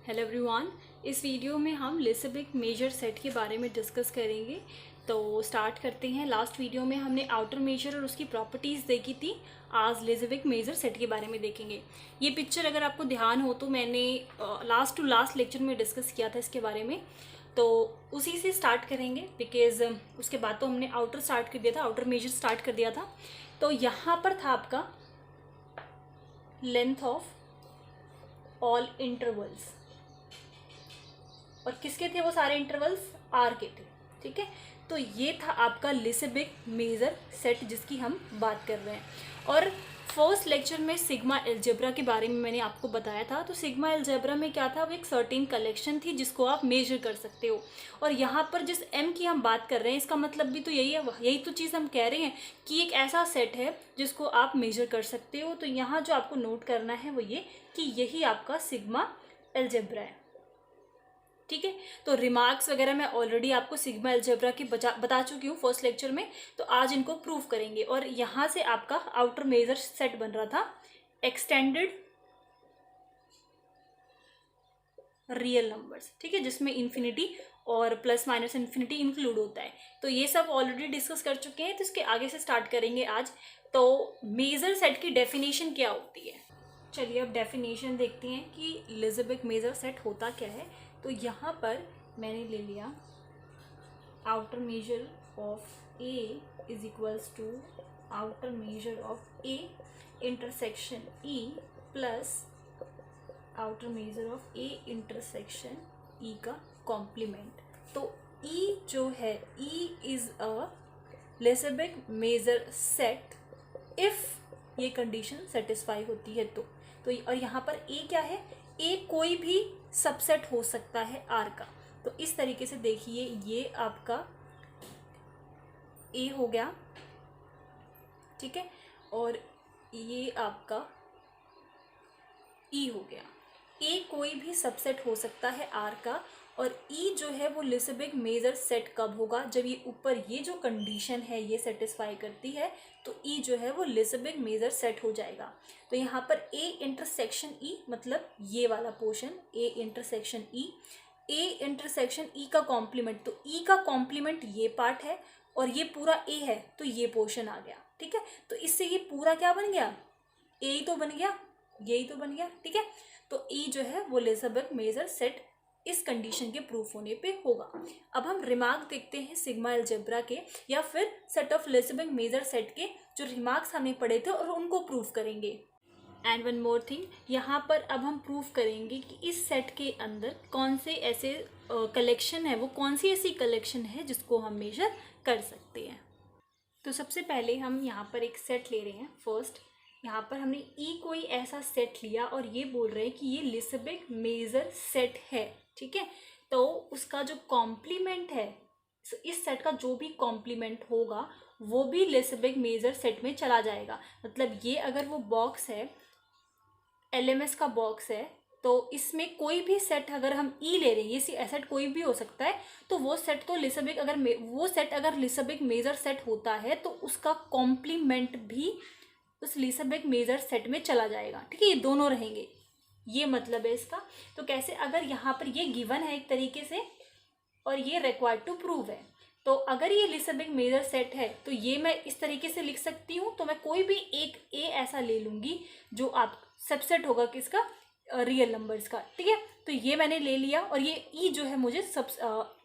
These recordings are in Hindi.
Hello everyone. इस वीडियो में हम लिसेबिक मेजर सेट के बारे में डिस्कस करेंगे। तो स्टार्ट करते हैं। लास्ट वीडियो में हमने आउटर मेजर और उसकी प्रॉपर्टीज़ देखी थी। आज लिसेबिक मेजर सेट के बारे में देखेंगे। ये पिक्चर अगर आपको ध्यान हो तो मैंने लास्ट टू लास्ट लेक्चर में डिस्कस किया था इसके बारे में, तो उसी से स्टार्ट करेंगे बिकॉज उसके बाद तो हमने आउटर स्टार्ट कर दिया था, आउटर मेजर स्टार्ट कर दिया था। तो यहाँ पर था आपका लेंथ ऑफ ऑल इंटरवल्स, और किसके थे वो सारे इंटरवल्स? आर के थे। ठीक है, तो ये था आपका लिसेबिक मेजर सेट जिसकी हम बात कर रहे हैं। और फर्स्ट लेक्चर में सिग्मा एल्जेब्रा के बारे में मैंने आपको बताया था। तो सिग्मा एल्जेब्रा में क्या था, वो एक सर्टेन कलेक्शन थी जिसको आप मेजर कर सकते हो। और यहाँ पर जिस एम की हम बात कर रहे हैं इसका मतलब भी तो यही है, यही तो चीज़ हम कह रहे हैं कि एक ऐसा सेट है जिसको आप मेजर कर सकते हो। तो यहाँ जो आपको नोट करना है वो ये कि यही आपका सिग्मा एल्जेब्रा है। ठीक है, तो रिमार्क्स वगैरह मैं ऑलरेडी आपको सिग्मा एल्जेब्रा की बता चुकी हूँ फर्स्ट लेक्चर में। तो आज इनको प्रूव करेंगे। और यहाँ से आपका आउटर मेजर सेट बन रहा था एक्सटेंडेड रियल नंबर्स। ठीक है, जिसमें इन्फिनिटी और प्लस माइनस इन्फिनिटी इंक्लूड होता है। तो ये सब ऑलरेडी डिस्कस कर चुके हैं, तो इसके आगे से स्टार्ट करेंगे आज। तो मेजर सेट की डेफिनेशन क्या होती है? चलिए अब डेफिनेशन देखते हैं कि लिसेबिक मेजर सेट होता क्या है। तो यहाँ पर मैंने ले लिया outer measure of A is equals to outer measure of A intersection E plus outer measure of A intersection E का कॉम्प्लीमेंट। तो ई जो है, E is a Lebesgue measure set if ये कंडीशन सेटिस्फाई होती है तो और यहाँ पर ए क्या है? ए कोई भी सबसेट हो सकता है आर का। तो इस तरीके से देखिए, ये आपका ए हो गया, ठीक है, और ये आपका ई हो गया। ए कोई भी सबसेट हो सकता है आर का, और ई जो है वो लिसेबिक मेजर सेट कब होगा? जब ये ऊपर ये जो कंडीशन है ये सेटिस्फाई करती है, तो ई जो है वो लिसेबिक मेजर सेट हो जाएगा। तो यहाँ पर ए इंटरसेक्शन ई मतलब ये वाला पोर्शन, ए इंटरसेक्शन ई, ए इंटरसेक्शन ई का कॉम्प्लीमेंट, तो ई का कॉम्प्लीमेंट ये पार्ट है और ये पूरा ए है, तो ये पोर्शन आ गया। ठीक है, तो इससे ये पूरा क्या बन गया? ए ही तो बन गया, यही तो बन गया। ठीक है, तो ई जो है वो लिसेबिक मेजर सेट इस कंडीशन के प्रूफ होने पे होगा। अब हम रिमार्क देखते हैं सिग्मा एल्जेब्रा के या फिर सेट ऑफ लिसेबिक मेजर सेट के जो रिमार्क्स हमने पढ़े थे और उनको प्रूफ करेंगे। एंड वन मोर थिंग, यहाँ पर अब हम प्रूफ करेंगे कि इस सेट के अंदर कौन से ऐसे कलेक्शन है, वो कौन सी ऐसी कलेक्शन है जिसको हम मेजर कर सकते हैं। तो सबसे पहले हम यहाँ पर एक सेट ले रहे हैं। फर्स्ट यहाँ पर हमने ई कोई ऐसा सेट लिया और ये बोल रहे हैं कि ये लिसेबिक मेजर सेट है। ठीक है, तो उसका जो कॉम्प्लीमेंट है, इस सेट का जो भी कॉम्प्लीमेंट होगा वो भी लिसेबिक मेजर सेट में चला जाएगा। मतलब ये अगर वो बॉक्स है, एलएमएस का बॉक्स है, तो इसमें कोई भी सेट अगर हम ई ले रहे हैं, ये सेट कोई भी हो सकता है, तो वो सेट तो लिसेबिक अगर लिसेबिक मेजर सेट होता है तो उसका कॉम्प्लीमेंट भी उस लिसेबिक मेजर सेट में चला जाएगा। ठीक है, ये दोनों रहेंगे, ये मतलब है इसका। तो कैसे? अगर यहाँ पर ये गिवन है एक तरीके से और ये रिक्वायर्ड टू प्रूव है, तो अगर ये लिसेबिक मेजर सेट है तो ये मैं इस तरीके से लिख सकती हूँ। तो मैं कोई भी एक ए ऐसा ले लूँगी जो आप सबसेट होगा किसका? रियल नंबर्स का। ठीक है, तो ये मैंने ले लिया और ये ई जो है मुझे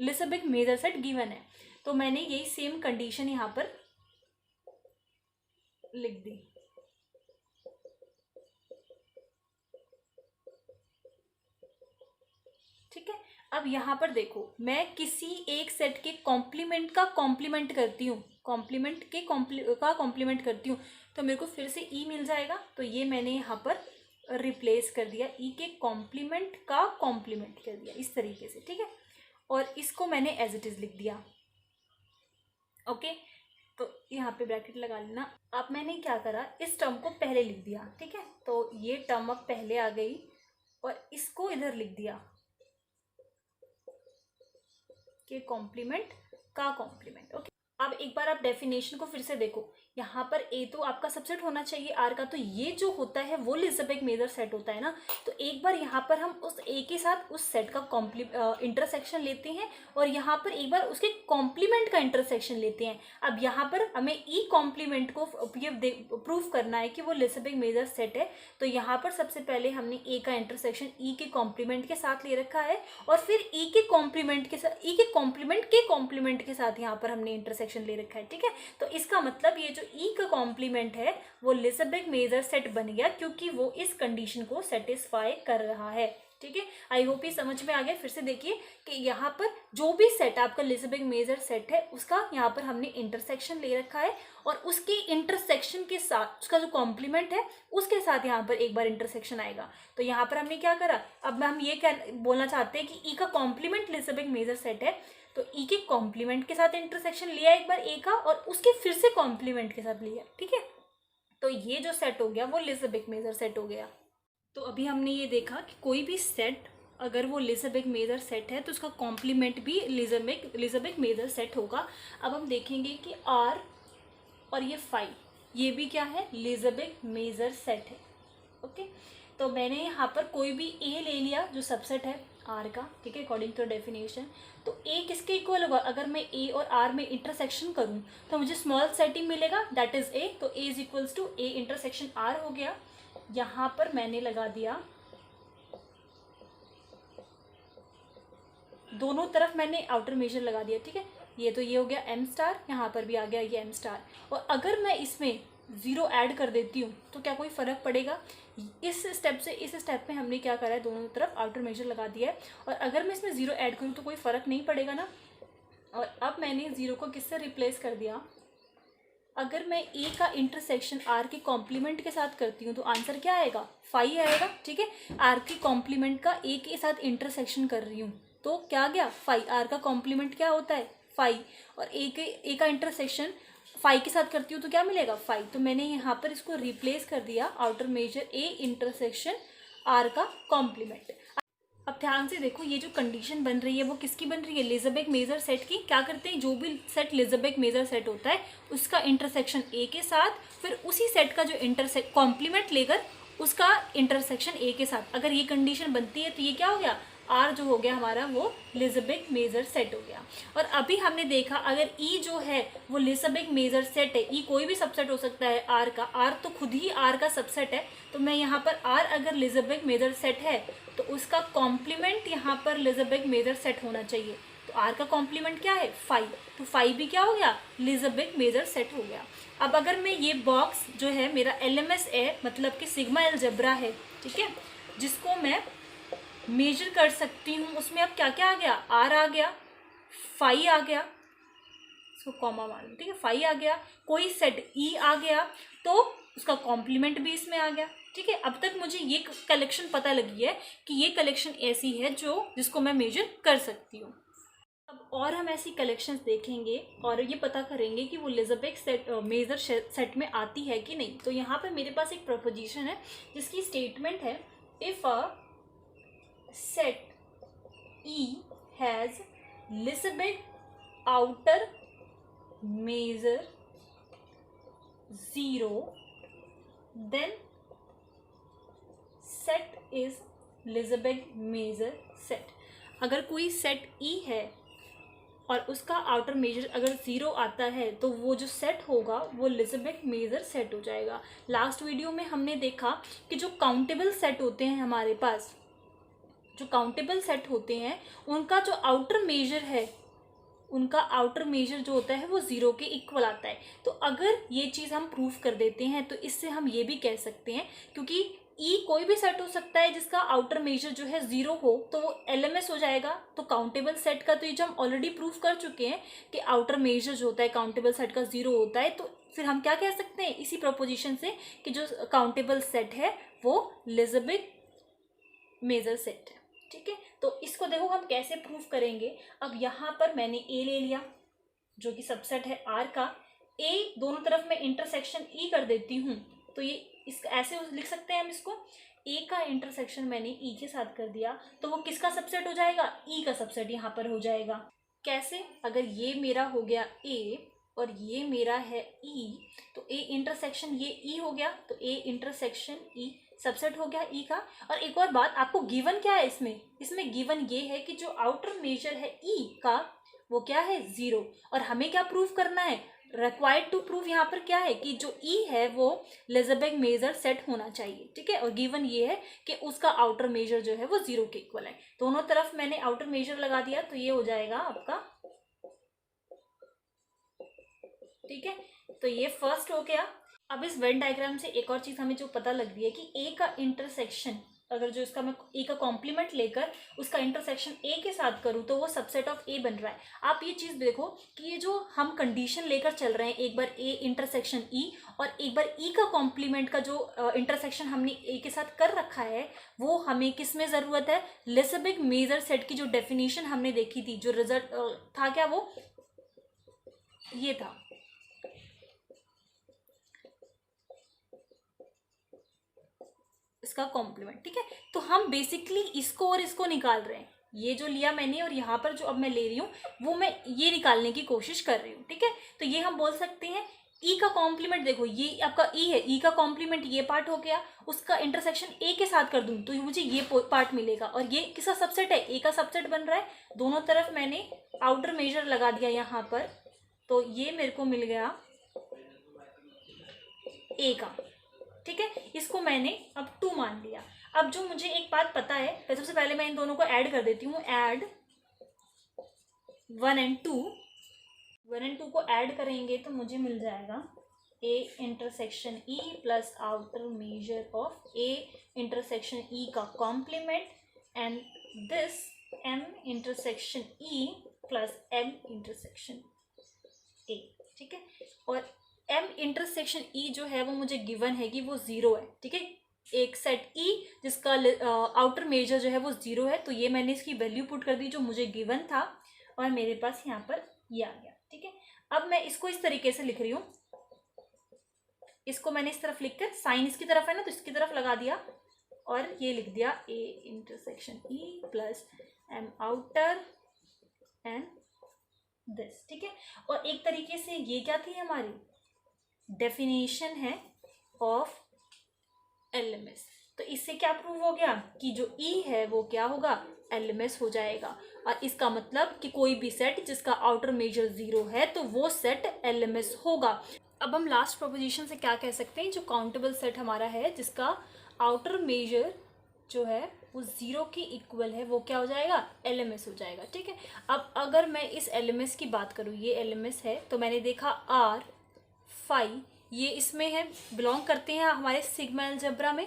लिसेबिक मेजर सेट गिवन है, तो मैंने यही सेम कंडीशन यहाँ पर लिख दी। ठीक है, अब यहाँ पर देखो, मैं किसी एक सेट के कॉम्प्लीमेंट का कॉम्प्लीमेंट करती हूँ, कॉम्प्लीमेंट करती हूँ, तो मेरे को फिर से ई मिल जाएगा। तो ये मैंने यहाँ पर रिप्लेस कर दिया, ई के कॉम्प्लीमेंट का कॉम्प्लीमेंट कर दिया इस तरीके से। ठीक है, और इसको मैंने एज इट इज लिख दिया। ओके, तो यहाँ पे ब्रैकेट लगा लेना। अब मैंने क्या करा, इस टर्म को पहले लिख दिया। ठीक है, तो ये टर्म अब पहले आ गई और इसको इधर लिख दिया के कॉम्प्लीमेंट का कॉम्प्लीमेंट। ओके, अब एक बार आप डेफिनेशन को फिर से देखो। यहाँ पर ए तो आपका सबसेट होना चाहिए आर का, तो ये जो होता है वो लिजेब्रेग मेजर सेट होता है ना। तो एक बार यहाँ पर हम उस ए के साथ उस सेट का इंटरसेक्शन लेते हैं और यहाँ पर एक बार उसके कॉम्प्लीमेंट का इंटरसेक्शन लेते हैं। अब यहाँ पर हमें ई कॉम्प्लीमेंट को प्रूव करना है कि वो लिजेब्रेग मेजर सेट है। तो यहाँ पर सबसे पहले हमने ए का इंटरसेक्शन ई के कॉम्प्लीमेंट के साथ ले रखा है और फिर ई के कॉम्प्लीमेंट के साथ, ई के कॉम्प्लीमेंट के साथ यहाँ पर हमने इंटरसेक्शन ले रखा है, ठीक है। तो इसका मतलब ये जो ई का कॉम्प्लीमेंट है वो लिजेब्रेग मेजर सेट बन गया, क्योंकि वो इस कंडीशन को सेटिस्फाई कर रहा है, ठीक है। आई होप ये समझ में आ गया। फिर से देखिए कि यहाँ पर जो भी सेट आपका लिजेब्रेग मेजर सेट है उसका यहाँ पर हमने इंटरसेक्शन ले रखा है और उसके इंटरसेक्शन के साथ उसका जो कॉम्प्लीमेंट है उसके साथ यहाँ पर एक बार इंटरसेक्शन आएगा। तो यहाँ पर हमने क्या करा, अब हम ये क्या बोलना चाहते हैं कि ई का कॉम्प्लीमेंट लिजेब्रेग मेजर सेट है, तो ई के कॉम्प्लीमेंट के साथ इंटरसेक्शन लिया एक बार ए का और उसके फिर से कॉम्प्लीमेंट के साथ लिया, ठीक है। तो ये जो सेट हो गया वो लिजेब्रेग मेजर सेट हो गया। तो अभी हमने ये देखा कि कोई भी सेट अगर वो लिजेब्रेग मेजर सेट है तो उसका कॉम्प्लीमेंट भी लिजेब्रेग मेजर सेट होगा। अब हम देखेंगे कि आर और ये फाई ये भी क्या है, लिजेब्रेग मेजर सेट है, ओके। तो मैंने यहाँ पर कोई भी ए ले लिया जो सबसेट है आर का, ठीक है, अकॉर्डिंग टू डेफिनेशन। तो ए किसके इक्वल होगा, अगर मैं ए और आर में इंटरसेक्शन करूँ तो मुझे स्मॉल सेटिंग मिलेगा, दैट इज ए। तो A is equals to A intersection R हो गया। यहाँ पर मैंने लगा दिया, दोनों तरफ मैंने आउटर मेजर लगा दिया, ठीक है। ये तो ये हो गया एम स्टार, यहाँ पर भी आ गया ये एम स्टार। और अगर मैं इसमें ज़ीरो ऐड कर देती हूँ तो क्या कोई फ़र्क पड़ेगा, इस स्टेप में हमने क्या करा है, दोनों तरफ आउटर मेजर लगा दिया है। और अगर मैं इसमें ज़ीरो ऐड करूँ तो कोई फ़र्क नहीं पड़ेगा ना। और अब मैंने ज़ीरो को किससे रिप्लेस कर दिया, अगर मैं ए का इंटरसेक्शन आर के कॉम्प्लीमेंट के साथ करती हूँ तो आंसर क्या आएगा, फाई आएगा, ठीक है। आर के कॉम्प्लीमेंट का ए के साथ इंटरसेक्शन कर रही हूँ तो क्या गया, फाई। आर का कॉम्प्लीमेंट क्या होता है, फाई। और ए का इंटरसेक्शन फाई के साथ करती हूँ तो क्या मिलेगा, फाई। तो मैंने यहाँ पर इसको रिप्लेस कर दिया, outer major A intersection R का कॉम्प्लीमेंट। अब ध्यान से देखो, ये जो कंडीशन बन रही है वो किसकी बन रही है, लिजेब्रेग मेजर सेट की। क्या करते हैं, जो भी सेट लिजेब्रेग मेजर सेट होता है उसका इंटरसेक्शन ए के साथ, फिर उसी सेट का जो कॉम्प्लीमेंट लेकर उसका इंटरसेक्शन ए के साथ। अगर ये कंडीशन बनती है तो ये क्या हो गया, आर जो हो गया हमारा वो लिजेब्रेग मेजर सेट हो गया। और अभी हमने देखा अगर ई जो है वो लिजेब्रेग मेजर सेट है, ई कोई भी सबसेट हो सकता है आर का, आर तो खुद ही आर का सबसेट है। तो मैं यहाँ पर आर अगर लिजेब्रेग मेजर सेट है तो उसका कॉम्प्लीमेंट यहाँ पर लिजेब्रेग मेजर सेट होना चाहिए। तो आर का कॉम्प्लीमेंट क्या है, फाई। तो फाई भी क्या हो गया, लिजेब्रेग मेजर सेट हो गया। अब अगर मैं ये बॉक्स जो है मेरा LMS है, मतलब कि सिग्मा अलजेब्रा है, ठीक है, जिसको मैं मेजर कर सकती हूँ, उसमें अब क्या क्या आ गया, आर आ गया, फाई आ गया, इसको कॉमा मान लो, ठीक है, फाई आ गया, कोई सेट ई आ गया तो उसका कॉम्प्लीमेंट भी इसमें आ गया, ठीक है। अब तक मुझे ये कलेक्शन पता लगी है कि ये कलेक्शन ऐसी है जिसको मैं मेजर कर सकती हूँ। अब और हम ऐसी कलेक्शंस देखेंगे और ये पता करेंगे कि वो लिजेब्रेग सेट मेजर सेट में आती है कि नहीं। तो यहाँ पर मेरे पास एक प्रोपोजिशन है जिसकी स्टेटमेंट है, if a set E has Liseberg outer measure 0, then set is Liseberg measure set। अगर कोई सेट E है और उसका आउटर मेजर अगर 0 आता है तो वो जो सेट होगा वो लिजेब्रेग मेजर सेट हो जाएगा। लास्ट वीडियो में हमने देखा कि जो काउंटेबल सेट होते हैं हमारे पास, जो काउंटेबल सेट होते हैं उनका जो आउटर मेजर है, उनका आउटर मेजर जो होता है वो 0 के इक्वल आता है। तो अगर ये चीज़ हम प्रूफ कर देते हैं तो इससे हम ये भी कह सकते हैं, क्योंकि ई कोई भी सेट हो सकता है जिसका आउटर मेजर जो है 0 हो तो वो LMS हो जाएगा। तो काउंटेबल सेट का तो ये जो हम ऑलरेडी प्रूफ कर चुके हैं कि आउटर मेजर जो होता है काउंटेबल सेट का 0 होता है, तो फिर हम क्या कह सकते हैं इसी प्रोपोजिशन से कि जो काउंटेबल सेट है वो लिजेब्रेग मेजर सेट है, ठीक है। तो इसको देखो हम कैसे प्रूफ करेंगे। अब यहाँ पर मैंने ए ले लिया जो कि सबसेट है आर का, ए दोनों तरफ मैं इंटरसेक्शन ई कर देती हूँ तो ये इस ऐसे लिख सकते हैं हम इसको, ए का इंटरसेक्शन मैंने ई के साथ कर दिया तो वो किसका सबसेट हो जाएगा, ई का सबसेट यहाँ पर हो जाएगा। कैसे, अगर ये मेरा हो गया ए और ये मेरा है E, तो A इंटरसेक्शन ये E हो गया, तो A इंटरसेक्शन E सबसेट हो गया E का। और एक और बात, आपको गिवन क्या है इसमें गिवन ये है कि जो आउटर मेजर है E का वो क्या है 0, और हमें क्या प्रूव करना है, रिक्वायर्ड टू प्रूव यहाँ पर क्या है कि जो E है वो लेज़रबैग मेजर सेट होना चाहिए, ठीक है। और गिवन ये है कि उसका आउटर मेजर जो है वो 0 के इक्वल है। दोनों तरफ मैंने आउटर मेजर लगा दिया, तो ये हो जाएगा आपका, ठीक है। तो ये फर्स्ट हो गया। अब इस वेन डायग्राम से एक और चीज हमें जो पता लग रही है कि ए का इंटरसेक्शन, अगर जो इसका मैं ए का कॉम्प्लीमेंट लेकर उसका इंटरसेक्शन ए के साथ करूँ तो वो सबसेट ऑफ ए बन रहा है। आप ये चीज देखो कि ये जो हम कंडीशन लेकर चल रहे हैं, एक बार ए इंटरसेक्शन ई और एक बार ई का कॉम्प्लीमेंट का जो इंटरसेक्शन हमने ए के साथ कर रखा है, वो हमें किस में जरूरत है, लेज़रबैग मेजर सेट की जो डेफिनेशन हमने देखी थी, जो रिजल्ट था क्या, वो ये था, इसका कॉम्प्लीमेंट, ठीक है। तो हम बेसिकली इसको और इसको निकाल रहे हैं, ये जो लिया मैंने और यहाँ पर जो अब मैं ले रही हूँ वो मैं ये निकालने की कोशिश कर रही हूँ, ठीक है। तो ये हम बोल सकते हैं ई का कॉम्प्लीमेंट, देखो ये आपका ई है, ई का कॉम्प्लीमेंट ये पार्ट हो गया, उसका इंटरसेक्शन ए के साथ कर दूँ तो मुझे ये पार्ट मिलेगा, और ये किसका सबसेट है, ए का सबसेट बन रहा है। दोनों तरफ मैंने आउटर मेजर लगा दिया यहाँ पर, तो ये मेरे को मिल गया ए का, ठीक है। इसको मैंने अब 2 मान लिया। अब जो मुझे एक बात पता है, तो सबसे पहले मैं इन दोनों को ऐड कर देती हूँ, ऐड 1 and 2, 1 and 2 को ऐड करेंगे तो मुझे मिल जाएगा A intersection E plus outer measure of A intersection E का complement and this M intersection E plus M intersection A, ठीक है। और एम इंटरसेक्शन ई जो है वो मुझे गिवन है कि वो 0 है, ठीक है। एक सेट ई जिसका आउटर मेजर जो है वो 0 है, तो ये मैंने इसकी वैल्यू पुट कर दी जो मुझे गिवन था, और मेरे पास यहाँ पर ये आ गया, ठीक है। अब मैं इसको इस तरीके से लिख रही हूँ, इसको मैंने इस तरफ लिखकर, साइन इसकी तरफ है ना तो इसकी तरफ लगा दिया, और ये लिख दिया A intersection E plus M outer and this, ठीक है। और एक तरीके से ये क्या थी, हमारी डेफिनेशन है ऑफ एलएमएस। तो इससे क्या प्रूव हो गया कि जो ई है वो क्या होगा, एलएमएस हो जाएगा। और इसका मतलब कि कोई भी सेट जिसका आउटर मेजर 0 है तो वो सेट एलएमएस होगा। अब हम लास्ट प्रोपोजिशन से क्या कह सकते हैं, जो काउंटेबल सेट हमारा है जिसका आउटर मेजर जो है वो 0 के इक्वल है, वो क्या हो जाएगा, एलएमएस हो जाएगा, ठीक है। अब अगर मैं इस एलएमएस की बात करूँ, ये एलएमएस है, तो मैंने देखा आर फाई ये इसमें है, बिलोंग करते हैं हमारे सिग्मा अलजेब्रा में।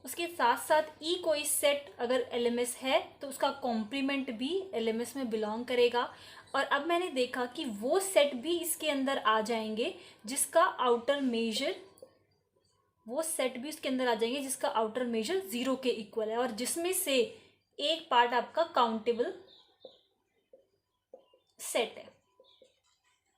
उसके साथ साथ ई कोई सेट अगर एलएमएस है तो उसका कॉम्प्लीमेंट भी एलएमएस में बिलोंग करेगा। और अब मैंने देखा कि वो सेट भी इसके अंदर आ जाएंगे जिसका आउटर मेजर, वो सेट भी उसके अंदर आ जाएंगे जिसका आउटर मेजर 0 के इक्वल है, और जिसमें से एक पार्ट आपका काउंटेबल सेट है।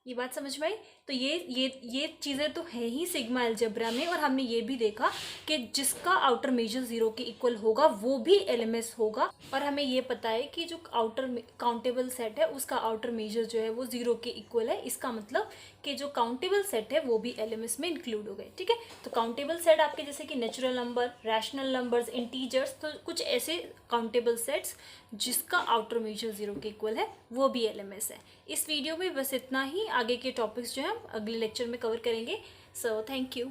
ये बात समझ में आई। तो ये चीज़ें तो है ही सिग्मा अलजेब्रा में, और हमने ये भी देखा कि जिसका आउटर मेजर 0 के इक्वल होगा वो भी एलएमएस होगा। और हमें ये पता है कि जो आउटर काउंटेबल सेट है उसका आउटर मेजर जो है वो 0 के इक्वल है, इसका मतलब कि जो काउंटेबल सेट है वो भी एलएमएस में इंक्लूड हो गए, ठीक है। तो काउंटेबल सेट आपके जैसे कि natural number, rational numbers, integers, तो कुछ ऐसे काउंटेबल सेट्स जिसका आउटर मेजर 0 के इक्वल है वो भी एलएमएस है। इस वीडियो में बस इतना ही, आगे के टॉपिक्स जो है हम अगले लेक्चर में कवर करेंगे। So thank you.